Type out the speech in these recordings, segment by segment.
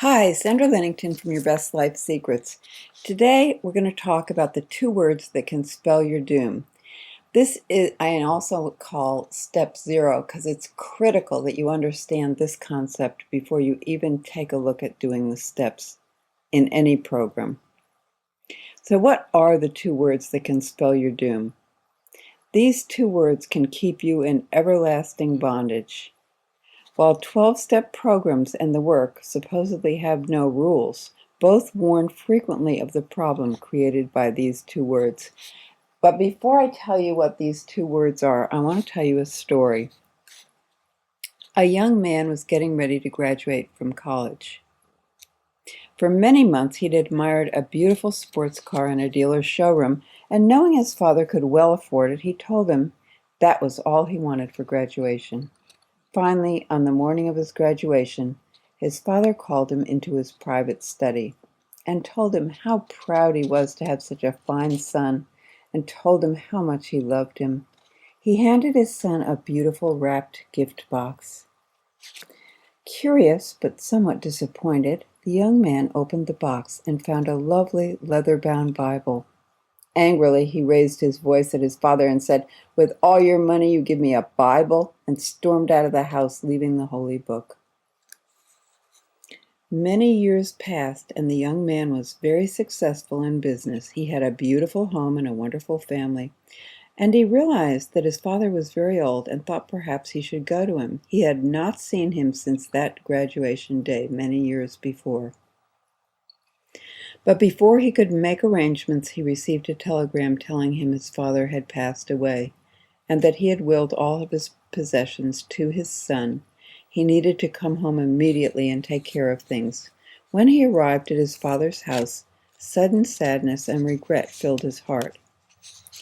Hi, Sandra Lennington from Your Best Life Secrets. Today we're going to talk about the two words that can spell your doom. This is I also call step zero because it's critical that you understand this concept before you even take a look at doing the steps in any program. So what are the two words that can spell your doom? These two words can keep you in everlasting bondage. While 12-step programs and the work supposedly have no rules, both warn frequently of the problem created by these two words. But before I tell you what these two words are, I want to tell you a story. A young man was getting ready to graduate from college. For many months, he'd admired a beautiful sports car in a dealer's showroom, and knowing his father could well afford it, he told him that was all he wanted for graduation. Finally, on the morning of his graduation, his father called him into his private study and told him how proud he was to have such a fine son and told him how much he loved him. He handed his son a beautiful wrapped gift box. Curious but somewhat disappointed, the young man opened the box and found a lovely leather-bound Bible. Angrily, he raised his voice at his father and said, "With all your money, you give me a Bible," and stormed out of the house, leaving the holy book. Many years passed, and the young man was very successful in business. He had a beautiful home and a wonderful family, and he realized that his father was very old and thought perhaps he should go to him. He had not seen him since that graduation day many years before. But before he could make arrangements, he received a telegram telling him his father had passed away, and that he had willed all of his possessions to his son. He needed to come home immediately and take care of things. When he arrived at his father's house, sudden sadness and regret filled his heart.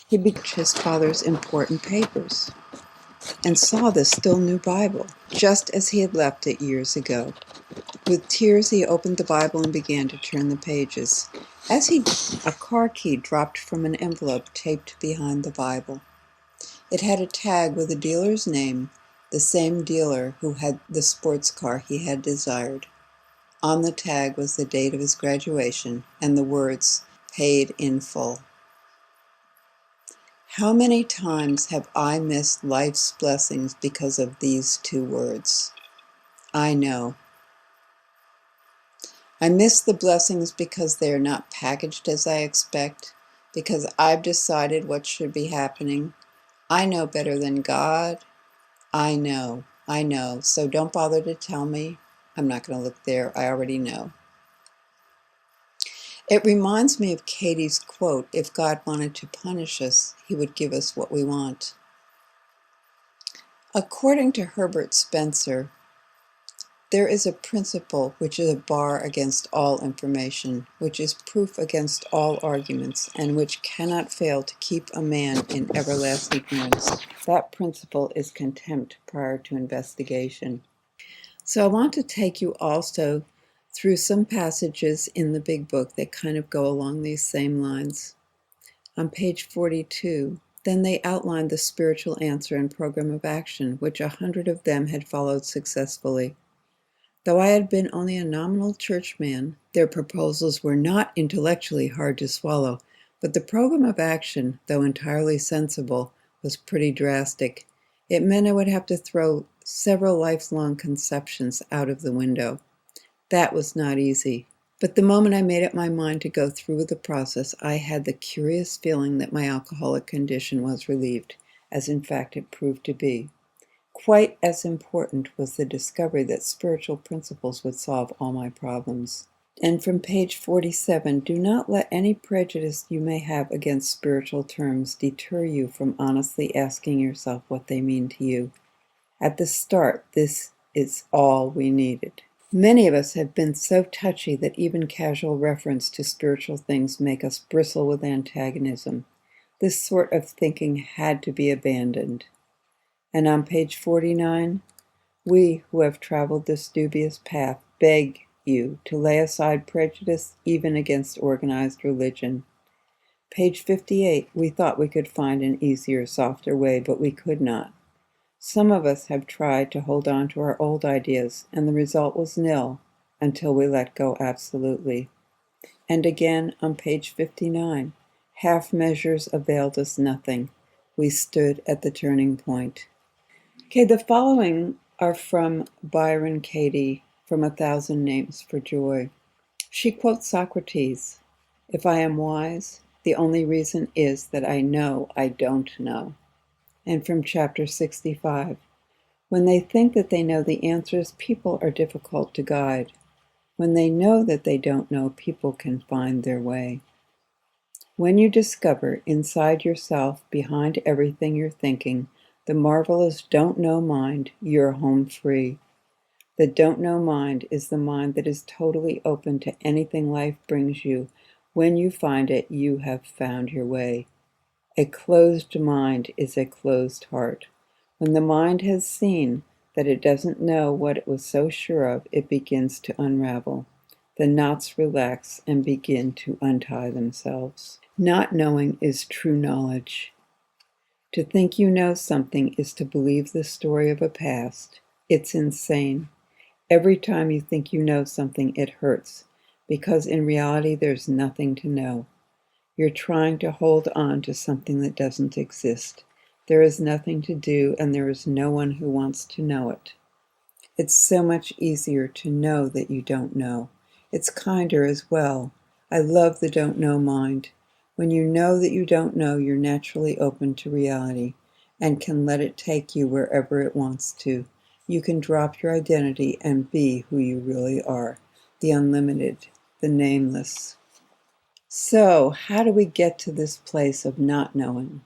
He began his father's important papers and saw the still new Bible, just as he had left it years ago. With tears, he opened the Bible and began to turn the pages. A car key dropped from an envelope taped behind the Bible. It had a tag with the dealer's name, the same dealer who had the sports car he had desired. On the tag was the date of his graduation and the words, "Paid in full." How many times have I missed life's blessings because of these two words? I know. I miss the blessings because they are not packaged as I expect, because I've decided what should be happening. I know better than God. I know, so don't bother to tell me. I'm not going to look there, I already know. It reminds me of Katie's quote, "If God wanted to punish us, he would give us what we want." According to Herbert Spencer, there is a principle which is a bar against all information, which is proof against all arguments, and which cannot fail to keep a man in everlasting ignorance. That principle is contempt prior to investigation. So I want to take you also through some passages in the Big Book that kind of go along these same lines. On page 42, then they outlined the spiritual answer and program of action, which 100 of them had followed successfully. Though I had been only a nominal churchman, their proposals were not intellectually hard to swallow, but the program of action, though entirely sensible, was pretty drastic. It meant I would have to throw several lifelong conceptions out of the window. That was not easy. But the moment I made up my mind to go through with the process, I had the curious feeling that my alcoholic condition was relieved, as in fact it proved to be. Quite as important was the discovery that spiritual principles would solve all my problems. And from page 47, do not let any prejudice you may have against spiritual terms deter you from honestly asking yourself what they mean to you. At the start, this is all we needed. Many of us have been so touchy that even casual reference to spiritual things make us bristle with antagonism. This sort of thinking had to be abandoned. And on page 49, we who have traveled this dubious path beg you to lay aside prejudice even against organized religion. Page 58, we thought we could find an easier, softer way, but we could not. Some of us have tried to hold on to our old ideas, and the result was nil. until we let go absolutely. And again on page 59, half measures availed us nothing. We stood at the turning point. Okay, the following are from Byron Katie from A Thousand Names for Joy. She quotes Socrates, "If I am wise, the only reason is that I know I don't know." And from chapter 65, when they think that they know the answers, people are difficult to guide. When they know that they don't know, people can find their way. When you discover inside yourself, behind everything you're thinking, the marvelous don't know mind, you're home free. The don't know mind is the mind that is totally open to anything life brings you. When you find it, you have found your way. A closed mind is a closed heart. When the mind has seen that it doesn't know what it was so sure of, it begins to unravel. The knots relax and begin to untie themselves. Not knowing is true knowledge. To think you know something is to believe the story of a past. It's insane. Every time you think you know something, it hurts, because in reality there's nothing to know. You're trying to hold on to something that doesn't exist. There is nothing to do, and there is no one who wants to know it. It's so much easier to know that you don't know. It's kinder as well. I love the don't know mind. When you know that you don't know, you're naturally open to reality and can let it take you wherever it wants to. You can drop your identity and be who you really are, the unlimited, the nameless. So, how do we get to this place of not knowing?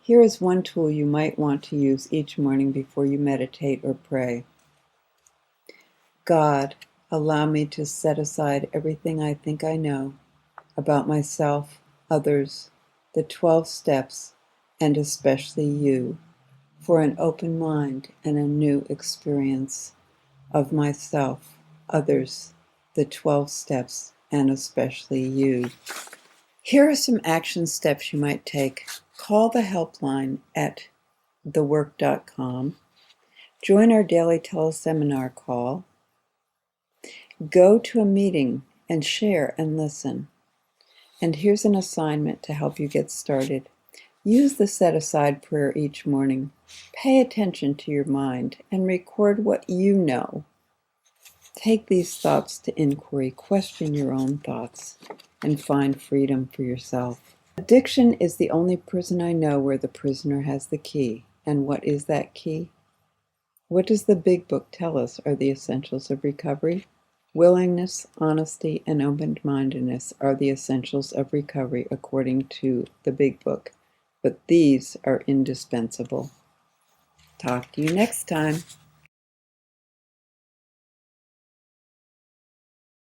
Here is one tool you might want to use each morning before you meditate or pray. God, allow me to set aside everything I think I know about myself, others, the 12 steps, and especially you, for an open mind and a new experience of myself, others, the 12 steps, and especially you. Here are some action steps you might take. Call the helpline at thework.com. Join our daily teleseminar call. Go to a meeting and share and listen. And here's an assignment to help you get started. Use the set-aside prayer each morning. Pay attention to your mind and record what you know. Take these thoughts to inquiry, question your own thoughts, and find freedom for yourself. Addiction is the only prison I know where the prisoner has the key. And what is that key? What does the Big Book tell us are the essentials of recovery? Willingness, honesty, and open-mindedness are the essentials of recovery according to the Big Book, but these are indispensable. Talk to you next time.